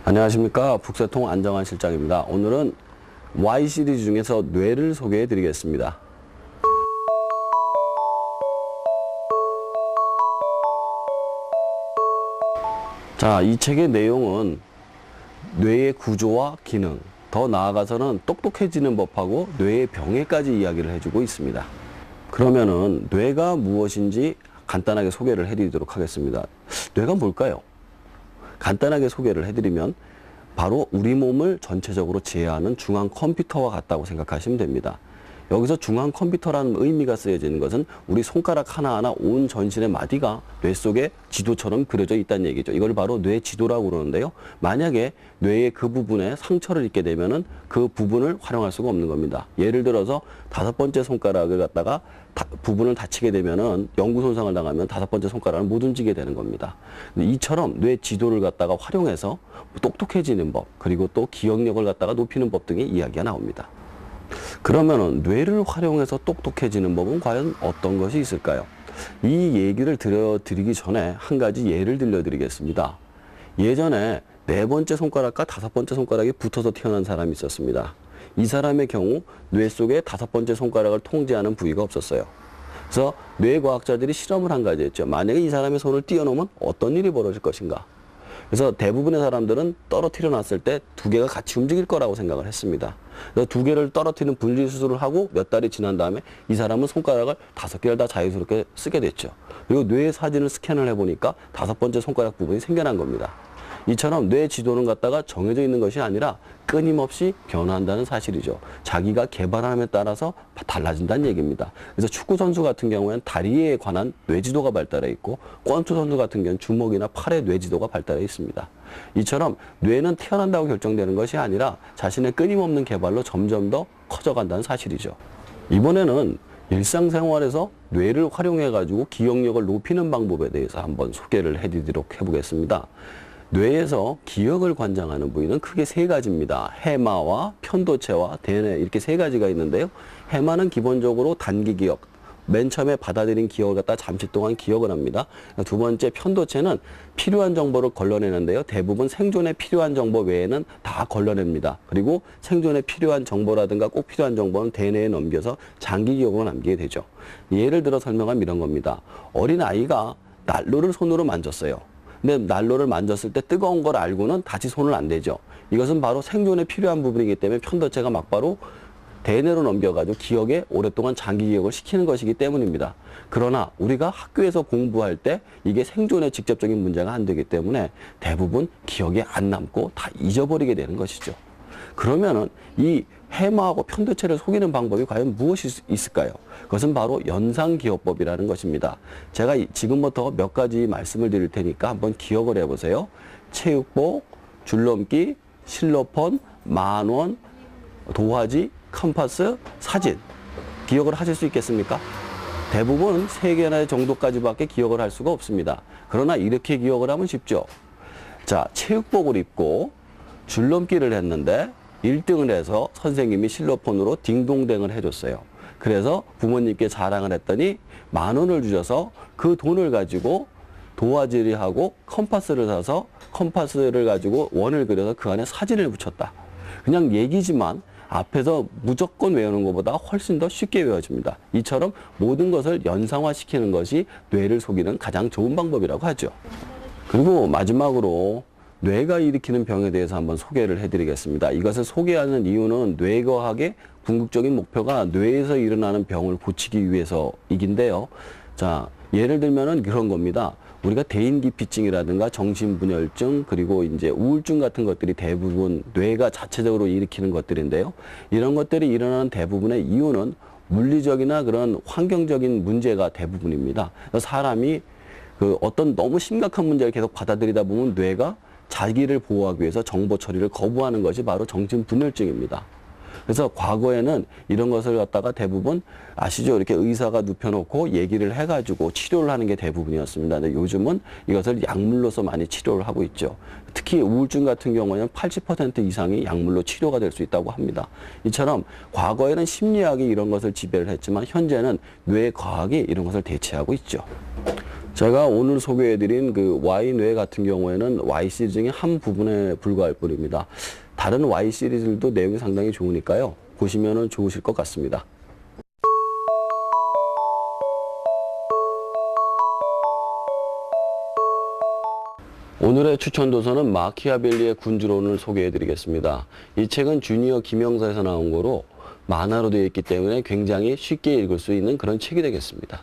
안녕하십니까. 북새통 안정환 실장입니다. 오늘은 Y 시리즈 중에서 뇌를 소개해 드리겠습니다. 자, 이 책의 내용은 뇌의 구조와 기능, 더 나아가서는 똑똑해지는 법하고 뇌의 병에까지 이야기를 해주고 있습니다. 그러면은 뇌가 무엇인지 간단하게 소개를 해드리도록 하겠습니다. 뇌가 뭘까요? 간단하게 소개를 해드리면 바로 우리 몸을 전체적으로 지휘하는 중앙 컴퓨터와 같다고 생각하시면 됩니다. 여기서 중앙 컴퓨터라는 의미가 쓰여지는 것은 우리 손가락 하나하나 온 전신의 마디가 뇌 속에 지도처럼 그려져 있다는 얘기죠. 이걸 바로 뇌 지도라고 그러는데요. 만약에 뇌의 그 부분에 상처를 입게 되면은 그 부분을 활용할 수가 없는 겁니다. 예를 들어서 5번째 손가락을 갖다가 부분을 다치게 되면은 영구 손상을 당하면 5번째 손가락을 못 움직이게 되는 겁니다. 이처럼 뇌 지도를 갖다가 활용해서 똑똑해지는 법, 그리고 또 기억력을 갖다가 높이는 법 등의 이야기가 나옵니다. 그러면은 뇌를 활용해서 똑똑해지는 법은 과연 어떤 것이 있을까요? 이 얘기를 들려드리기 전에 한 가지 예를 들려드리겠습니다. 예전에 4번째 손가락과 5번째 손가락이 붙어서 태어난 사람이 있었습니다. 이 사람의 경우 뇌 속에 5번째 손가락을 통제하는 부위가 없었어요. 그래서 뇌과학자들이 실험을 한 가지 했죠. 만약에 이 사람의 손을 띄워놓으면 어떤 일이 벌어질 것인가? 그래서 대부분의 사람들은 떨어뜨려 놨을 때 2개가 같이 움직일 거라고 생각을 했습니다. 그래서 2개를 떨어뜨리는 분리 수술을 하고 몇 달이 지난 다음에 이 사람은 손가락을 5개를 다 자유스럽게 쓰게 됐죠. 그리고 뇌의 사진을 스캔을 해보니까 5번째 손가락 부분이 생겨난 겁니다. 이처럼 뇌 지도는 갖다가 정해져 있는 것이 아니라 끊임없이 변화한다는 사실이죠. 자기가 개발함에 따라서 달라진다는 얘기입니다. 그래서 축구 선수 같은 경우에는 다리에 관한 뇌지도가 발달해 있고, 권투 선수 같은 경우는 주먹이나 팔의 뇌지도가 발달해 있습니다. 이처럼 뇌는 태어난다고 결정되는 것이 아니라 자신의 끊임없는 개발로 점점 더 커져간다는 사실이죠. 이번에는 일상생활에서 뇌를 활용해 가지고 기억력을 높이는 방법에 대해서 한번 소개를 해드리도록 해보겠습니다. 뇌에서 기억을 관장하는 부위는 크게 3가지입니다. 해마와 편도체와 대뇌, 이렇게 3가지가 있는데요. 해마는 기본적으로 단기 기억, 맨 처음에 받아들인 기억을 갖다 잠시 동안 기억을 합니다. 2번째 편도체는 필요한 정보를 걸러내는데요. 대부분 생존에 필요한 정보 외에는 다 걸러냅니다. 그리고 생존에 필요한 정보라든가 꼭 필요한 정보는 대뇌에 넘겨서 장기 기억으로 남기게 되죠. 예를 들어 설명하면 이런 겁니다. 어린아이가 난로를 손으로 만졌어요. 근데 난로를 만졌을 때 뜨거운 걸 알고는 다시 손을 안 대죠. 이것은 바로 생존에 필요한 부분이기 때문에 편도체가 막바로 대뇌로 넘겨가지고 기억에 오랫동안 장기 기억을 시키는 것이기 때문입니다. 그러나 우리가 학교에서 공부할 때 이게 생존에 직접적인 문제가 안 되기 때문에 대부분 기억에 안 남고 다 잊어버리게 되는 것이죠. 그러면은 이 해마하고 편도체를 속이는 방법이 과연 무엇이 있을까요? 그것은 바로 연상기억법이라는 것입니다. 제가 지금부터 몇 가지 말씀을 드릴 테니까 한번 기억을 해보세요. 체육복, 줄넘기, 실로폰, 만원, 도화지, 컴파스, 사진. 기억을 하실 수 있겠습니까? 대부분 3개나 정도까지밖에 기억을 할 수가 없습니다. 그러나 이렇게 기억을 하면 쉽죠. 자, 체육복을 입고 줄넘기를 했는데 1등을 해서 선생님이 실로폰으로 딩동댕을 해줬어요. 그래서 부모님께 자랑을 했더니 10,000원을 주셔서 그 돈을 가지고 도화지를 하고 컴파스를 사서 컴파스를 가지고 원을 그려서 그 안에 사진을 붙였다. 그냥 얘기지만 앞에서 무조건 외우는 것보다 훨씬 더 쉽게 외워집니다. 이처럼 모든 것을 연상화시키는 것이 뇌를 속이는 가장 좋은 방법이라고 하죠. 그리고 마지막으로 뇌가 일으키는 병에 대해서 한번 소개를 해드리겠습니다. 이것을 소개하는 이유는 뇌과학의 궁극적인 목표가 뇌에서 일어나는 병을 고치기 위해서이긴데요. 자, 예를 들면은 그런 겁니다. 우리가 대인기피증이라든가 정신분열증, 그리고 이제 우울증 같은 것들이 대부분 뇌가 자체적으로 일으키는 것들인데요. 이런 것들이 일어나는 대부분의 이유는 물리적이나 그런 환경적인 문제가 대부분입니다. 사람이 어떤 너무 심각한 문제를 계속 받아들이다 보면 뇌가 자기를 보호하기 위해서 정보 처리를 거부하는 것이 바로 정신분열증입니다. 그래서 과거에는 이런 것을 갖다가 대부분 아시죠? 이렇게 의사가 눕혀놓고 얘기를 해가지고 치료를 하는 게 대부분이었습니다. 근데 요즘은 이것을 약물로서 많이 치료를 하고 있죠. 특히 우울증 같은 경우에는 80% 이상이 약물로 치료가 될 수 있다고 합니다. 이처럼 과거에는 심리학이 이런 것을 지배를 했지만 현재는 뇌과학이 이런 것을 대체하고 있죠. 제가 오늘 소개해드린 그 Y뇌 같은 경우에는 Y 시리즈 중에 한 부분에 불과할 뿐입니다. 다른 Y 시리즈들도 내용이 상당히 좋으니까요. 보시면 좋으실 것 같습니다. 오늘의 추천 도서는 마키아벨리의 군주론을 소개해드리겠습니다. 이 책은 주니어 김영사에서 나온 거로 만화로 되어 있기 때문에 굉장히 쉽게 읽을 수 있는 그런 책이 되겠습니다.